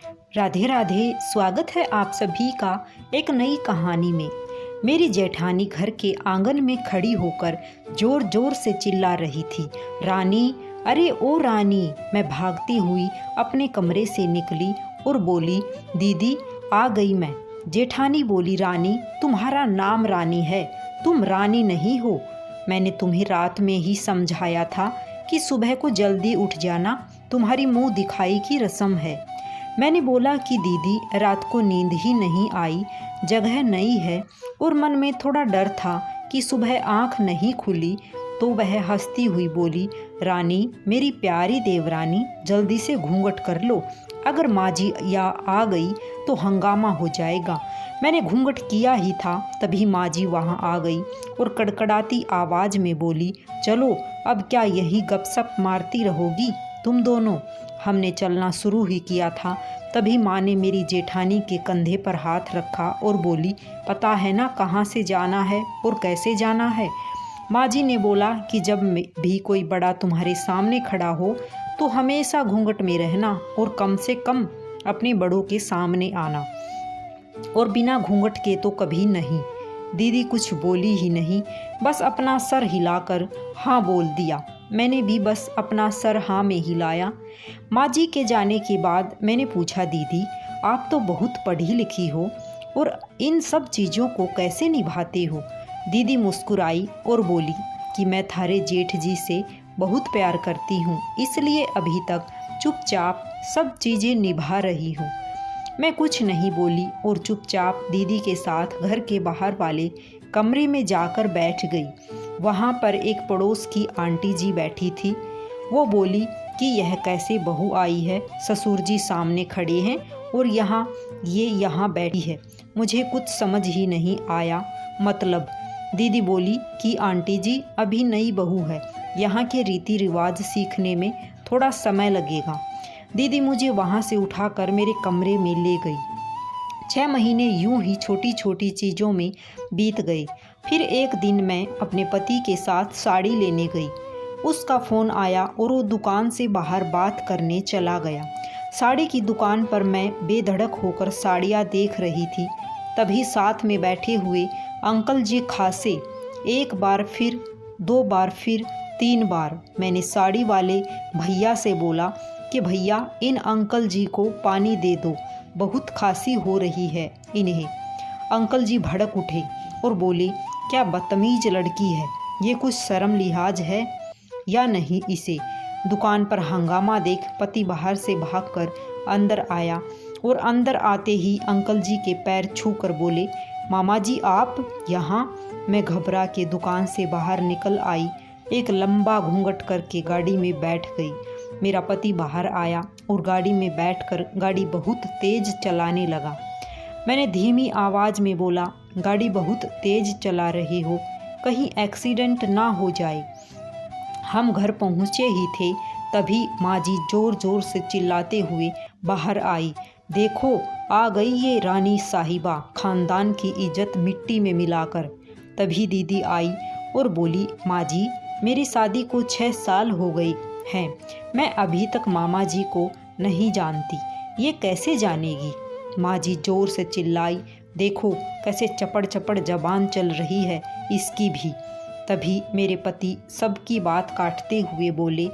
राधे राधे। स्वागत है आप सभी का एक नई कहानी में। मेरी जेठानी घर के आंगन में खड़ी होकर जोर जोर से चिल्ला रही थी, रानी, अरे ओ रानी। मैं भागती हुई अपने कमरे से निकली और बोली, दीदी आ गई मैं। जेठानी बोली, रानी, तुम्हारा नाम रानी है, तुम रानी नहीं हो। मैंने तुम्हें रात में ही समझाया था कि सुबह को जल्दी उठ जाना, तुम्हारी मुंह दिखाई की रस्म है। मैंने बोला कि दीदी रात को नींद ही नहीं आई, जगह नई है और मन में थोड़ा डर था कि सुबह आंख नहीं खुली। तो वह हंसती हुई बोली, रानी, मेरी प्यारी देवरानी, जल्दी से घूंघट कर लो, अगर माँ जी या आ गई तो हंगामा हो जाएगा। मैंने घूंघट किया ही था तभी माँ जी वहाँ आ गई और कड़कड़ाती आवाज़ में बोली, चलो अब क्या यही गपशप मारती रहोगी तुम दोनों। हमने चलना शुरू ही किया था तभी माँ ने मेरी जेठानी के कंधे पर हाथ रखा और बोली, पता है ना कहाँ से जाना है और कैसे जाना है। माँ जी ने बोला कि जब भी कोई बड़ा तुम्हारे सामने खड़ा हो तो हमेशा घूंघट में रहना और कम से कम अपने बड़ों के सामने आना, और बिना घूंघट के तो कभी नहीं। दीदी कुछ बोली ही नहीं, बस अपना सर हिलाकर हाँ बोल दिया। मैंने भी बस अपना सर हाँ में हिलाया। माँ जी के जाने के बाद मैंने पूछा, दीदी आप तो बहुत पढ़ी लिखी हो और इन सब चीज़ों को कैसे निभाते हो। दीदी मुस्कुराई और बोली कि मैं थारे जेठ जी से बहुत प्यार करती हूँ, इसलिए अभी तक चुपचाप सब चीज़ें निभा रही हूँ। मैं कुछ नहीं बोली और चुपचाप दीदी के साथ घर के बाहर वाले कमरे में जाकर बैठ गई। वहाँ पर एक पड़ोस की आंटी जी बैठी थी। वो बोली कि यह कैसे बहू आई है, ससुर जी सामने खड़े हैं और ये यहाँ बैठी है, मुझे कुछ समझ ही नहीं आया। मतलब दीदी बोली कि आंटी जी अभी नई बहू है, यहाँ के रीति रिवाज सीखने में थोड़ा समय लगेगा। दीदी मुझे वहाँ से उठाकर मेरे कमरे में ले गई। 6 महीने यूं ही छोटी छोटी चीज़ों में बीत गए। फिर एक दिन मैं अपने पति के साथ साड़ी लेने गई। उसका फ़ोन आया और वो दुकान से बाहर बात करने चला गया। साड़ी की दुकान पर मैं बेधड़क होकर साड़ियाँ देख रही थी। तभी साथ में बैठे हुए अंकल जी खासे, एक बार फिर 2 बार फिर 3 बार मैंने साड़ी वाले भैया से बोला कि भैया इन अंकल जी को पानी दे दो, बहुत खांसी हो रही है इन्हें। अंकल जी भड़क उठे और बोले, क्या बदतमीज लड़की है, ये कुछ शर्म लिहाज है या नहीं इसे। दुकान पर हंगामा देख पति बाहर से भागकर अंदर आया और अंदर आते ही अंकल जी के पैर छूकर बोले, मामा जी आप यहाँ। मैं घबरा के दुकान से बाहर निकल आई, एक लंबा घूंघट करके गाड़ी में बैठ गई। मेरा पति बाहर आया और गाड़ी में बैठकर गाड़ी बहुत तेज़ चलाने लगा। मैंने धीमी आवाज़ में बोला, गाड़ी बहुत तेज़ चला रहे हो, कहीं एक्सीडेंट ना हो जाए। हम घर पहुँचे ही थे तभी माँ जी ज़ोर ज़ोर से चिल्लाते हुए बाहर आई, देखो आ गई ये रानी साहिबा, ख़ानदान की इज्जत मिट्टी में मिलाकर। तभी दीदी आई और बोली, माँ जी मेरी शादी को 6 साल हो गए हैं, मैं अभी तक मामा जी को नहीं जानती, ये कैसे जानेगी। माँ जी ज़ोर से चिल्लाई, देखो कैसे चपड़ चपड़ जबान चल रही है इसकी भी। तभी मेरे पति सबकी बात काटते हुए बोले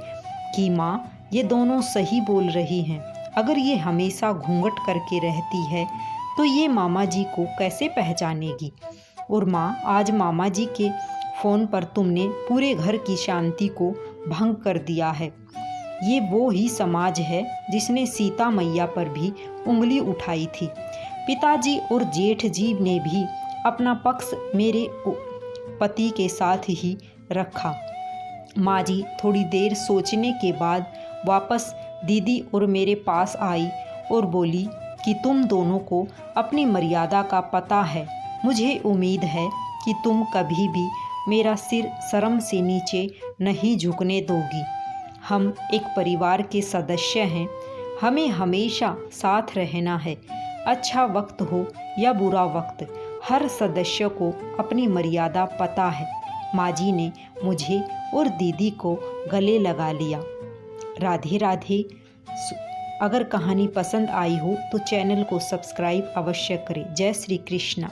कि माँ ये दोनों सही बोल रही हैं, अगर ये हमेशा घूंघट करके रहती है तो ये मामा जी को कैसे पहचानेगी। और माँ आज मामा जी के फ़ोन पर तुमने पूरे घर की शांति को भंग कर दिया है। ये वो ही समाज है जिसने सीता मैया पर भी उंगली उठाई थी। पिताजी और जेठ जी ने भी अपना पक्ष मेरे पति के साथ ही रखा। माँ जी थोड़ी देर सोचने के बाद वापस दीदी और मेरे पास आई और बोली कि तुम दोनों को अपनी मर्यादा का पता है, मुझे उम्मीद है कि तुम कभी भी मेरा सिर शर्म से नीचे नहीं झुकने दोगी। हम एक परिवार के सदस्य हैं, हमें हमेशा साथ रहना है। अच्छा वक्त हो या बुरा वक्त, हर सदस्य को अपनी मर्यादा पता है। माँ जी ने मुझे और दीदी को गले लगा लिया। राधे राधे। अगर कहानी पसंद आई हो तो चैनल को सब्सक्राइब अवश्य करें। जय श्री कृष्ण।